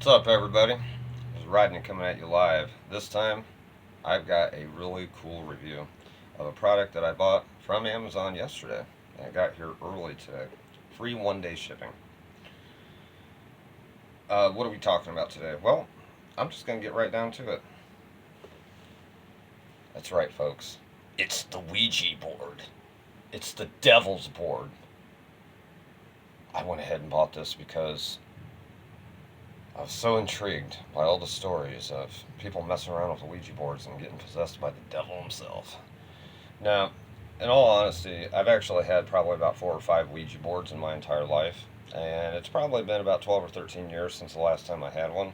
What's up, everybody? This is Rodney coming at you live. This time, I've got a really cool review of a product that I bought from Amazon yesterday. And I got here early today. Free 1 day shipping. What are we talking about today? Well, I'm just going to get right down to it. That's right, folks. It's the Ouija board. It's the devil's board. I went ahead and bought this because I was so intrigued by all the stories of people messing around with Ouija boards and getting possessed by the devil himself. Now, in all honesty, I've actually had probably about 4 or 5 Ouija boards in my entire life, and it's probably been about 12 or 13 years since the last time I had one.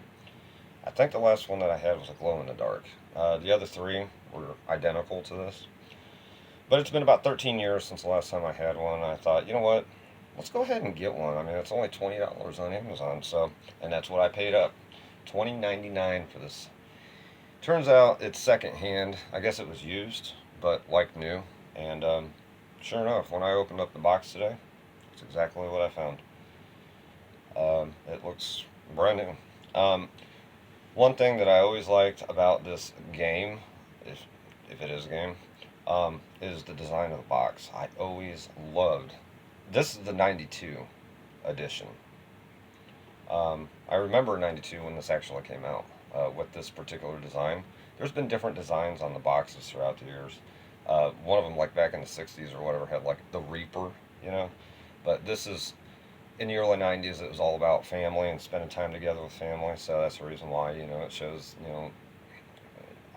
I think the last one that I had was a glow in the dark. The other three were identical to this. But it's been about 13 years since the last time I had one, and I thought, you know what? Let's go ahead and get one. I mean, it's only $20 on Amazon, so, and that's what I paid up. $20.99 for this. Turns out it's secondhand. I guess it was used, but like new. And sure enough, when I opened up the box today, it's exactly what I found. It looks brand new. One thing that I always liked about this game, if it is a game, is the design of the box. I always loved. This is the '92 edition. I remember '92 when this actually came out with this particular design. There's been different designs on the boxes throughout the years. One of them, like back in the '60s or whatever, had like the Reaper, you know. But this is in the early '90s. It was all about family and spending time together with family. So that's the reason why it shows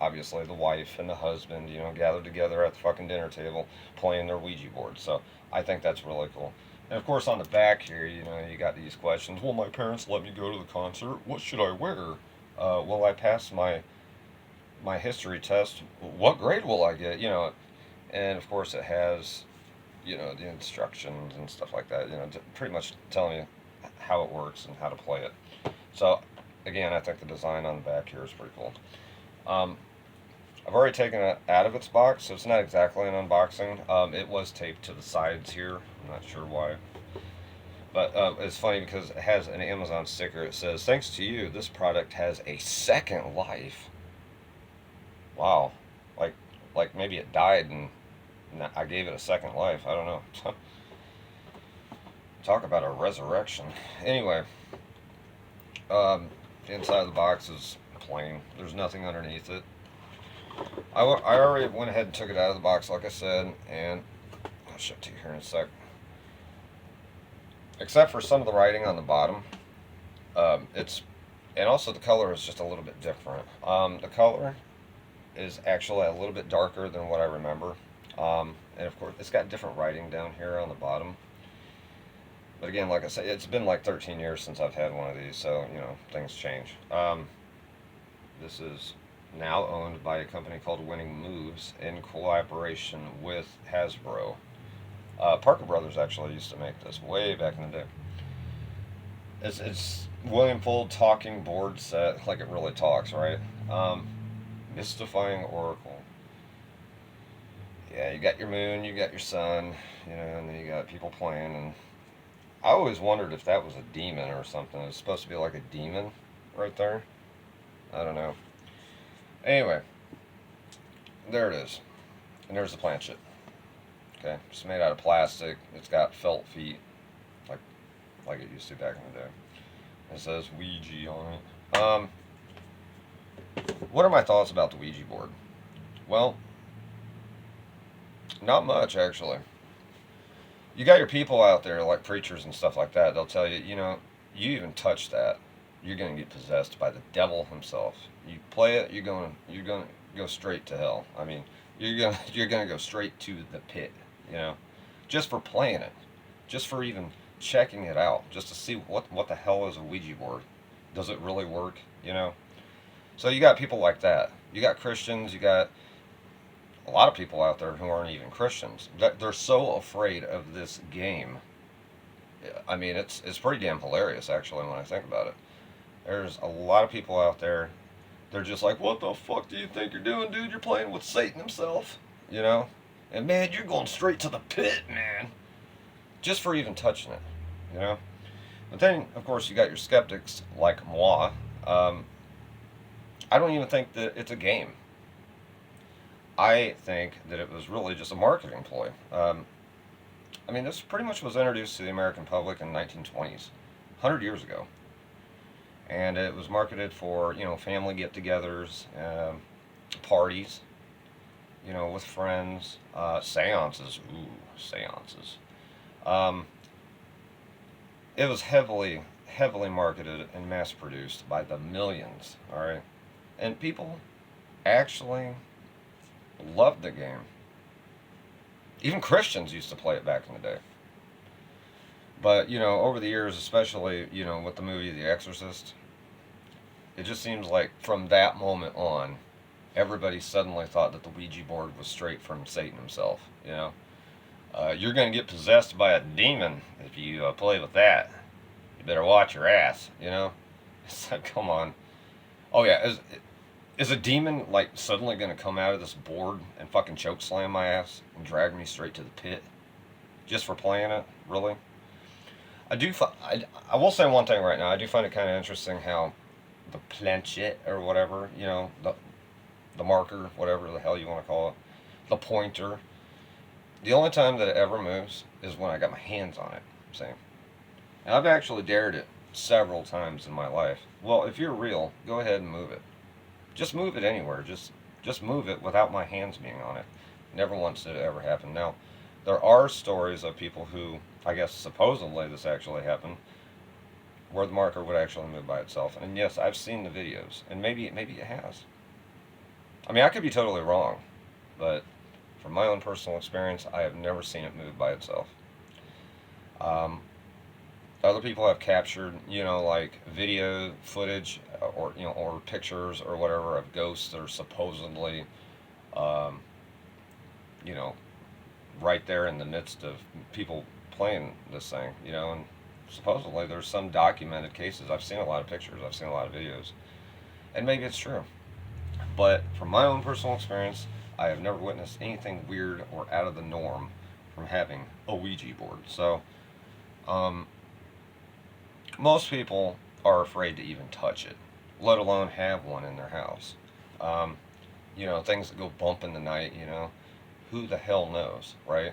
obviously the wife and the husband gathered together at the fucking dinner table playing their Ouija board. So I think that's really cool. And of course, on the back here, you got these questions. Well, my parents let me go to the concert. What should I wear? Will I pass my history test? What grade will I get? And of course, it has the instructions and stuff like that. Pretty much telling you how it works and how to play it. So again, I think the design on the back here is pretty cool. I've already taken it out of its box, so it's not exactly an unboxing. It was taped to the sides here. I'm not sure why. But it's funny because it has an Amazon sticker. It says, "Thanks to you, this product has a second life." Wow. Like maybe it died and I gave it a second life. I don't know. Talk about a resurrection. Anyway, the inside of the box is plain. There's nothing underneath it. I already went ahead and took it out of the box, like I said, and I'll show it to you here in a sec. Except for some of the writing on the bottom, and also the color is just a little bit different. The color is actually a little bit darker than what I remember, and of course it's got different writing down here on the bottom. But again, like I said, it's been like 13 years since I've had one of these, so things change. This is now owned by a company called Winning Moves in collaboration with Hasbro. Parker Brothers actually used to make this way back in the day. It's William Fold talking board set, like it really talks, right? Mystifying Oracle. Yeah, you got your moon, you got your sun, and then you got people playing. And I always wondered if that was a demon or something. It's supposed to be like a demon right there. I don't know. Anyway, there it is. And there's the planchette. Okay, it's made out of plastic. It's got felt feet, like it used to back in the day. It says Ouija on it. What are my thoughts about the Ouija board? Well, not much actually. You got your people out there like preachers and stuff like that. They'll tell you, you even touch that, you're gonna get possessed by the devil himself. You play it, you're gonna go straight to hell. I mean, you're gonna go straight to the pit. Just for playing it, just for even checking it out, just to see what the hell is a Ouija board. Does it really work? So you got people like that. You got Christians. You got a lot of people out there who aren't even Christians. They're so afraid of this game. I mean, it's pretty damn hilarious actually when I think about it. There's a lot of people out there. They're just like, what the fuck do you think you're doing, dude? You're playing with Satan himself, And man, you're going straight to the pit, man. Just for even touching it, But then, of course, you got your skeptics like moi. Um, I don't even think that it's a game. I think that it was really just a marketing ploy. I mean, this pretty much was introduced to the American public in the 1920s, 100 years ago. And it was marketed for, family get-togethers, parties, with friends, seances. Ooh, seances. Um, it was heavily marketed and mass produced by the millions, all right? And people actually loved the game. Even Christians used to play it back in the day. But, over the years, especially, with the movie The Exorcist, it just seems like from that moment on, everybody suddenly thought that the Ouija board was straight from Satan himself, you're going to get possessed by a demon if you play with that. You better watch your ass. It's like, come on. Oh, yeah. Is a demon, like, suddenly going to come out of this board and fucking choke slam my ass and drag me straight to the pit just for playing it? Really? I will say one thing right now. I do find it kind of interesting how the planchette or whatever, the marker, whatever the hell you want to call it, the pointer, the only time that it ever moves is when I got my hands on it. See? And I've actually dared it several times in my life. Well, if you're real, go ahead and move it. Just move it anywhere. Just move it without my hands being on it. Never once did it ever happen. Now, there are stories of people who, I guess supposedly this actually happened, where the marker would actually move by itself. And yes, I've seen the videos, and maybe it has. I mean, I could be totally wrong, but from my own personal experience, I have never seen it move by itself. Um, Other people have captured, like video footage or pictures or whatever of ghosts that are supposedly, um, you know, right there in the midst of people playing this thing, and supposedly there's some documented cases. I've seen a lot of pictures, I've seen a lot of videos, and maybe it's true. But from my own personal experience, I have never witnessed anything weird or out of the norm from having a Ouija board. So, um, most people are afraid to even touch it, let alone have one in their house. Um, things that go bump in the night, who the hell knows, right?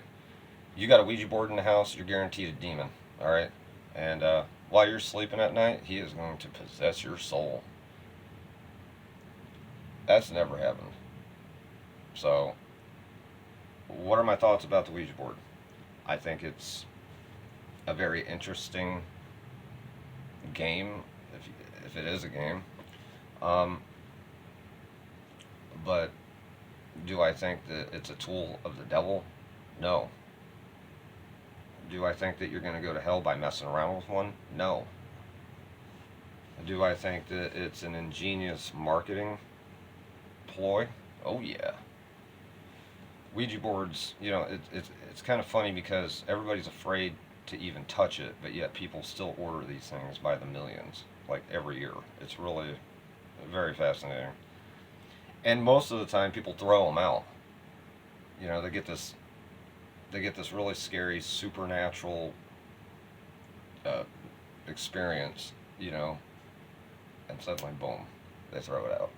You got a Ouija board in the house, you're guaranteed a demon, all right? And while you're sleeping at night, he is going to possess your soul. That's never happened. So, what are my thoughts about the Ouija board? I think it's a very interesting game, if it is a game. Um, but do I think that it's a tool of the devil? No. Do I think that you're going to go to hell by messing around with one? No. Do I think that it's an ingenious marketing ploy? Oh yeah. Ouija boards, it's kind of funny because everybody's afraid to even touch it, but yet people still order these things by the millions, like every year. It's really very fascinating. And most of the time, people throw them out. They get this really scary supernatural uh, experience, and suddenly, boom, they throw it out.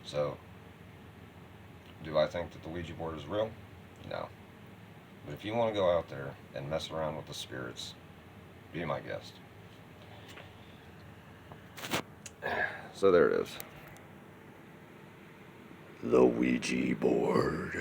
So, do I think that the Ouija board is real? No. But if you want to go out there and mess around with the spirits, be my guest. So there it is. The Ouija board.